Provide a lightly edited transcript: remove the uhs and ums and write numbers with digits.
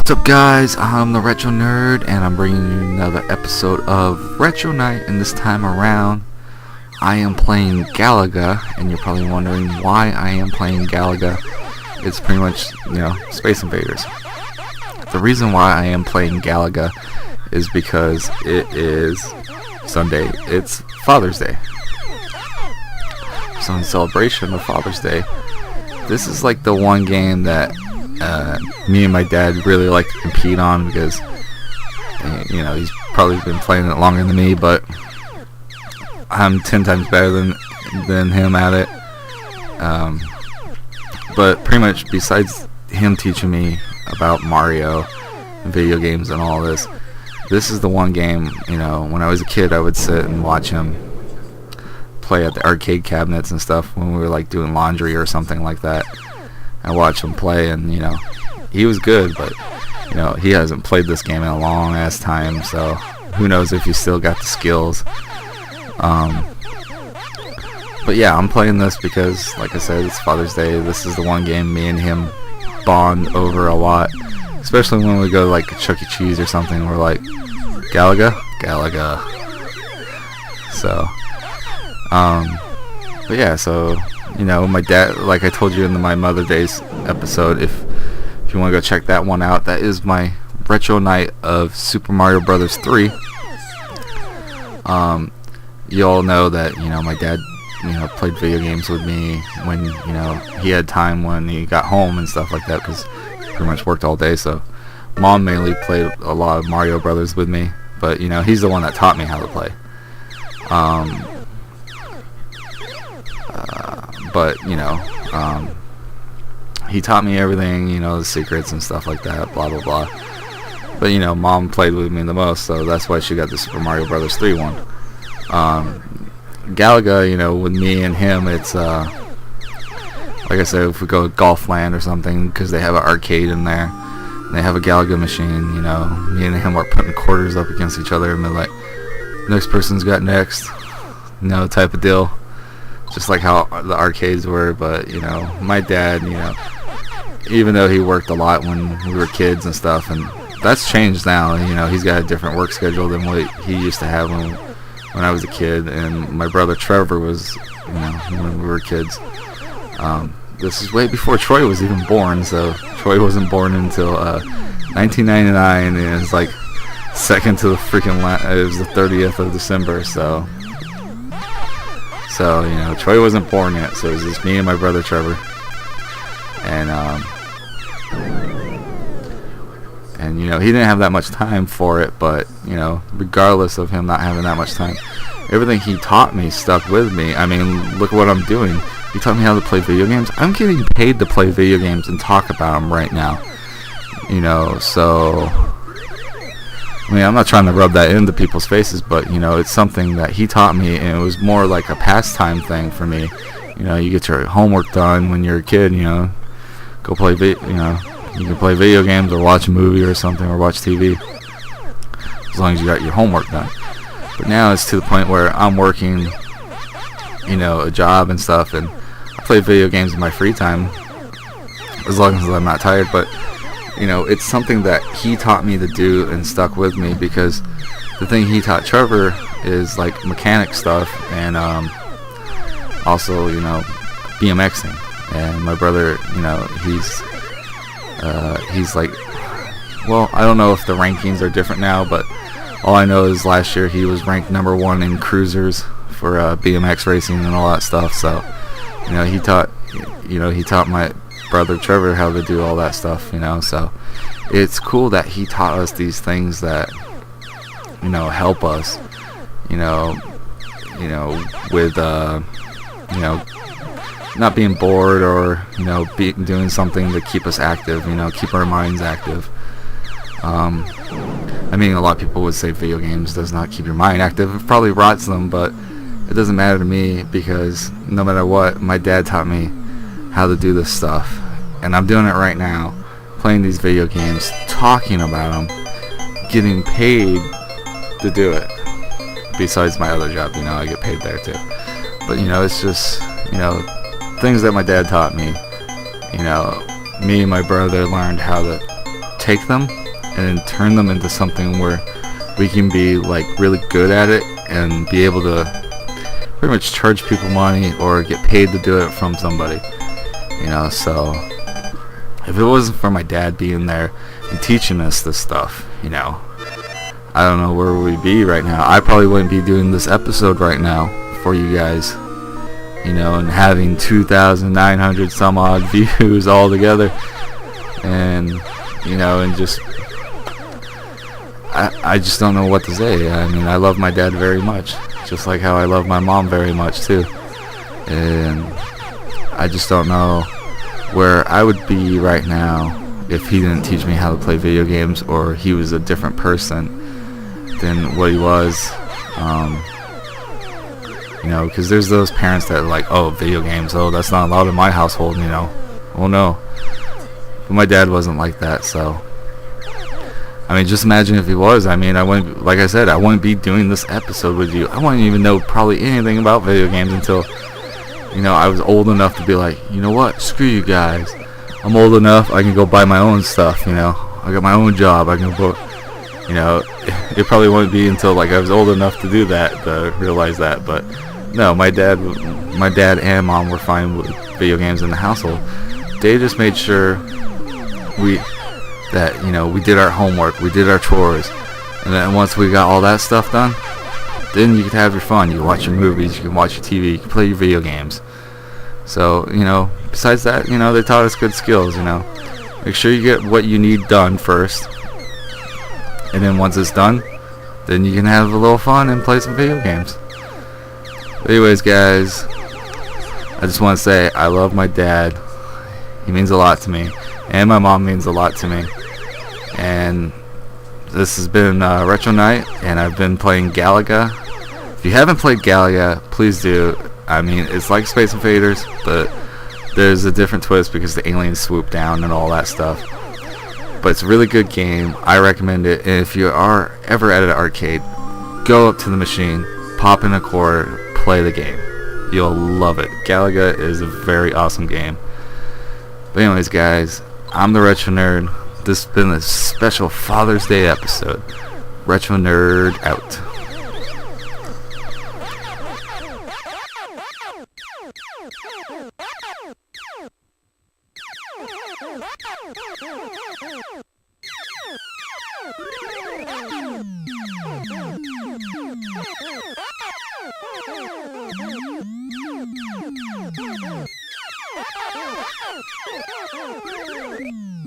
What's up, guys? I'm the Retro Nerd, and I'm bringing you another episode of Retro Night. And this time around, I am playing Galaga, and you're probably wondering why I am playing Galaga. It's pretty much, Space Invaders. The reason why I am playing Galaga is because it is Sunday. It's Father's Day. So in celebration of Father's Day, this is like the one game that me and my dad really like to compete on because he's probably been playing it longer than me, but I'm 10 times better than him at it. But pretty much besides him teaching me about Mario and video games and all this is the one game, when I was a kid I would sit and watch him play at the arcade cabinets and stuff when we were like doing laundry or something like that. I watched him play, and he was good, but he hasn't played this game in a long ass time, so who knows if he still got the skills. But yeah, I'm playing this because, like I said, it's Father's Day. This is the one game me and him bond over a lot, especially when we go to like Chuck E. Cheese or something. We're like, Galaga. So but yeah, so my dad, like I told you in my Mother Day's episode, if you want to go check that one out, that is my retro night of Super Mario Brothers 3. You all know that my dad played video games with me when he had time when he got home and stuff like that, because he pretty much worked all day. So Mom mainly played a lot of Mario Brothers with me, but he's the one that taught me how to play. But he taught me everything, the secrets and stuff like that, blah blah blah. But Mom played with me the most, so that's why she got the Super Mario Brothers 3 one. Galaga, with me and him, it's like I said, if we go to Golf Land or something, because they have an arcade in there, and they have a Galaga machine, me and him are putting quarters up against each other, and they're like, next person's got next, type of deal. Just like how the arcades were. But my dad, even though he worked a lot when we were kids and stuff, and that's changed now. He's got a different work schedule than what he used to have when I was a kid, and my brother Trevor was, when we were kids. This is way before Troy was even born, so Troy wasn't born until 1999, and it was like second to the freaking it was the 30th of December, so Troy wasn't born yet, so it was just me and my brother Trevor. And he didn't have that much time for it, but regardless of him not having that much time, everything he taught me stuck with me. I mean, look at what I'm doing. He taught me how to play video games. I'm getting paid to play video games and talk about them right now. So I mean, I'm not trying to rub that into people's faces, but it's something that he taught me, and it was more like a pastime thing for me. You get your homework done when you're a kid. Go play you can play video games or watch a movie or something, or watch TV, as long as you got your homework done. But now it's to the point where I'm working, a job and stuff, and I play video games in my free time, as long as I'm not tired. But it's something that he taught me to do and stuck with me, because the thing he taught Trevor is like mechanic stuff, and also BMXing. And my brother, he's like, well, I don't know if the rankings are different now, but all I know is last year he was ranked number 1 in cruisers for BMX racing and all that stuff. So he taught my brother Trevor how to do all that stuff. So it's cool that he taught us these things that help us with not being bored, or doing something to keep us active, keep our minds active. I mean, a lot of people would say video games does not keep your mind active. It probably rots them, but it doesn't matter to me, because no matter what, my dad taught me how to do this stuff, and I'm doing it right now, playing these video games, talking about them, getting paid to do it. Besides my other job, I get paid there too. But it's just things that my dad taught me. Me and my brother learned how to take them and then turn them into something where we can be like really good at it and be able to pretty much charge people money or get paid to do it from somebody, you know. So if it wasn't for my dad being there and teaching us this stuff, you know, I don't know where we'd be right now. I probably wouldn't be doing this episode right now for you guys, you know, and having 2,900 some odd views all together, and you know, and just I just don't know what to say. I mean, I love my dad very much, just like how I love my mom very much too, and I just don't know where I would be right now if he didn't teach me how to play video games, or he was a different person than what he was. You know, because there's those parents that are like, oh, video games, oh, that's not allowed in my household, you know. Oh no. But my dad wasn't like that, so I mean, just imagine if he was. I mean, I wouldn't, like I said, I wouldn't be doing this episode with you. I wouldn't even know probably anything about video games until, you know, I was old enough to be like, you know what, screw you guys. I'm old enough, I can go buy my own stuff, you know. I got my own job, I can go, you know. It probably wouldn't be until like I was old enough to do that to realize that. But no, my dad and mom were fine with video games in the household. They just made sure that, you know, we did our homework, we did our chores, and then once we got all that stuff done, then you could have your fun. You can watch your movies, you can watch your TV, you can play your video games. So, you know, besides that, you know, they taught us good skills, you know. Make sure you get what you need done first, and then once it's done, then you can have a little fun and play some video games. But anyways, guys, I just want to say I love my dad. He means a lot to me, and my mom means a lot to me. And this has been Retro Night, and I've been playing Galaga. If you haven't played Galaga, please do. I mean, it's like Space Invaders, but there's a different twist because the aliens swoop down and all that stuff. But it's a really good game. I recommend it. And if you are ever at an arcade, go up to the machine, pop in a quarter, play the game. You'll love it. Galaga is a very awesome game. But anyways, guys, I'm the Retro Nerd. This has been a special Father's Day episode. Retro Nerd out. Thank you.